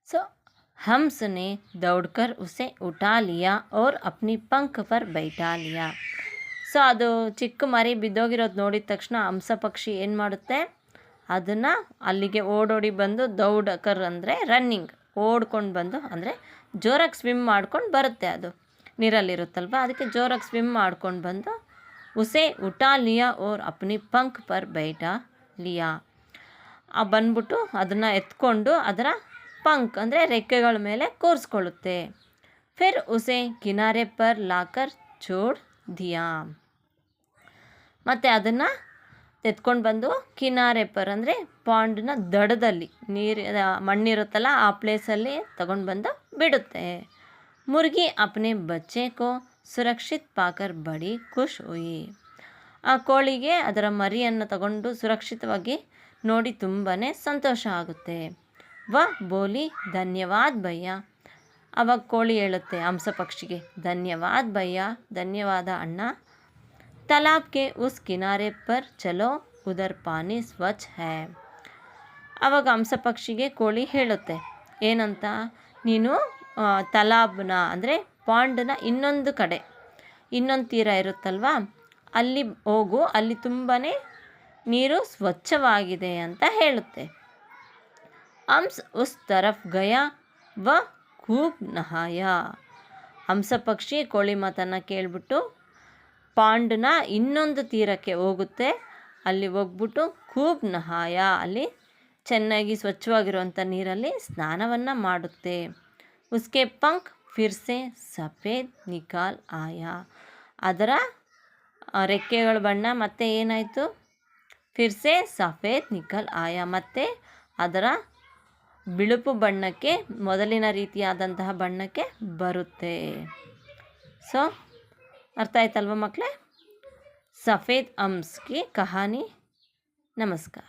सो हंस ने दौड़कर उसे उठा लिया और अपनी पंख पर बैठा लिया. ಸೊ ಅದು ಚಿಕ್ಕ ಮರಿ ಬಿದ್ದೋಗಿರೋದು ನೋಡಿದ ತಕ್ಷಣ ಹಂಸ ಪಕ್ಷಿ ಏನು ಮಾಡುತ್ತೆ, ಅದನ್ನು ಅಲ್ಲಿಗೆ ಓಡೋಡಿ ಬಂದು ದೌಡಕರ್ ಅಂದರೆ ರನ್ನಿಂಗ್, ಓಡ್ಕೊಂಡು ಬಂದು ಅಂದರೆ ಜೋರಾಗಿ ಸ್ವಿಮ್ ಮಾಡ್ಕೊಂಡು ಬರುತ್ತೆ. ಅದು ನೀರಲ್ಲಿರುತ್ತಲ್ವ, ಅದಕ್ಕೆ ಜೋರಾಗಿ ಸ್ವಿಮ್ ಮಾಡ್ಕೊಂಡು ಬಂದು use Utah Liya or Apni ಪಂಖ್ per ಬೈಠಾ ಲಿಯಾ, ಬಂದ್ಬಿಟ್ಟು ಅದನ್ನು ಎತ್ಕೊಂಡು ಅದರ ಪಂಖ್ ಅಂದರೆ ರೆಕ್ಕೆಗಳ ಮೇಲೆ ಕೂರಿಸ್ಕೊಳ್ಳುತ್ತೆ. ಫಿರ್ ಉಸೆ ಕಿನಾರೆ ಪರ್ ಲಾಕರ್ ಛೋಡ್ ದಿಯಾ, ಮತ್ತು ಅದನ್ನು ಎತ್ಕೊಂಡು ಬಂದು ಕಿನಾರೆ ಪರ್ ಅಂದರೆ ಪಾಂಡ್ನ ದಡದಲ್ಲಿ ನೀರು ಮಣ್ಣಿರುತ್ತಲ್ಲ ಆ ಪ್ಲೇಸಲ್ಲಿ ತಗೊಂಡು ಬಂದು ಬಿಡುತ್ತೆ. ಮುರ್ಗಿ ಅಪ್ನೆ ಬಚ್ಚೆ ಕೋ ಸುರಕ್ಷಿತ್ ಪಾಕರ್ ಬಡಿ ಖುಷ್ ಹುಯಿ, ಆ ಕೋಳಿಗೆ ಅದರ ಮರಿಯನ್ನು ತಗೊಂಡು ಸುರಕ್ಷಿತವಾಗಿ ನೋಡಿ ತುಂಬಾ ಸಂತೋಷ ಆಗುತ್ತೆ. ವ ಬೋಲಿ ಧನ್ಯವಾದ್ ಭಯ್ಯ, ಅವಾಗ ಕೋಳಿ ಹೇಳುತ್ತೆ ಹಂಸ ಪಕ್ಷಿಗೆ, ಧನ್ಯವಾದ್ ಭಯ್ಯ, ಧನ್ಯವಾದ ಅಣ್ಣ. ತಾಲಾಬ್ ಕೆ ಉಸ್ ಕಿನಾರೆ ಪರ್ ಚಲೋ ಉದರ್ ಪಾನಿ ಸ್ವಚ್ಛ ಹೈ, ಆವಾಗ ಹಂಸ ಪಕ್ಷಿಗೆ ಕೋಳಿ ಹೇಳುತ್ತೆ ಏನಂತ, ನೀನು ತಲಾಬ್ನ ಅಂದರೆ ಪಾಂಡ್ನ ಇನ್ನೊಂದು ಕಡೆ, ಇನ್ನೊಂದು ತೀರ ಇರುತ್ತಲ್ವ ಅಲ್ಲಿ ಹೋಗು, ಅಲ್ಲಿ ತುಂಬಾ ನೀರು ಸ್ವಚ್ಛವಾಗಿದೆ ಅಂತ ಹೇಳುತ್ತೆ. ಹಂಸ್ ಉಸ್ ತರಫ್ ಗಯಾ ವ ಖೂಬ್ ನಹಾಯ, ಹಂಸ ಪಕ್ಷಿ ಕೋಳಿ ಮಾತನ್ನು ಕೇಳಿಬಿಟ್ಟು ಪಾಂಡ್ನ ಇನ್ನೊಂದು ತೀರಕ್ಕೆ ಹೋಗುತ್ತೆ. ಅಲ್ಲಿ ಹೋಗ್ಬಿಟ್ಟು ಖೂಬ್ ನಹಾಯ, ಅಲ್ಲಿ ಚೆನ್ನಾಗಿ ಸ್ವಚ್ಛವಾಗಿರುವಂಥ ನೀರಲ್ಲಿ ಸ್ನಾನವನ್ನು ಮಾಡುತ್ತೆ. ಉಸ್ಕೆ ಪಂಖ್ ಫಿರ್ಸೆ ಸಫೇದ್ ನಿಕಾಲ್ ಆಯಾ, ಅದರ ರೆಕ್ಕೆಗಳ ಬಣ್ಣ ಮತ್ತೆ ಏನಾಯಿತು, ಫಿರ್ಸೆ ಸಫೇದ್ ನಿಕಲ್ ಆಯಾ, ಮತ್ತು ಅದರ ಬಿಳುಪು ಬಣ್ಣಕ್ಕೆ, ಮೊದಲಿನ ರೀತಿಯಾದಂತಹ ಬಣ್ಣಕ್ಕೆ ಬರುತ್ತೆ. ಸೊ ಅರ್ಥ ಆಯ್ತಲ್ವ ಮಕ್ಕಳೇ, ಸಫೇದ್ ಹಂಸ್ ಕಿ ಕಹಾನಿ. ನಮಸ್ಕಾರ.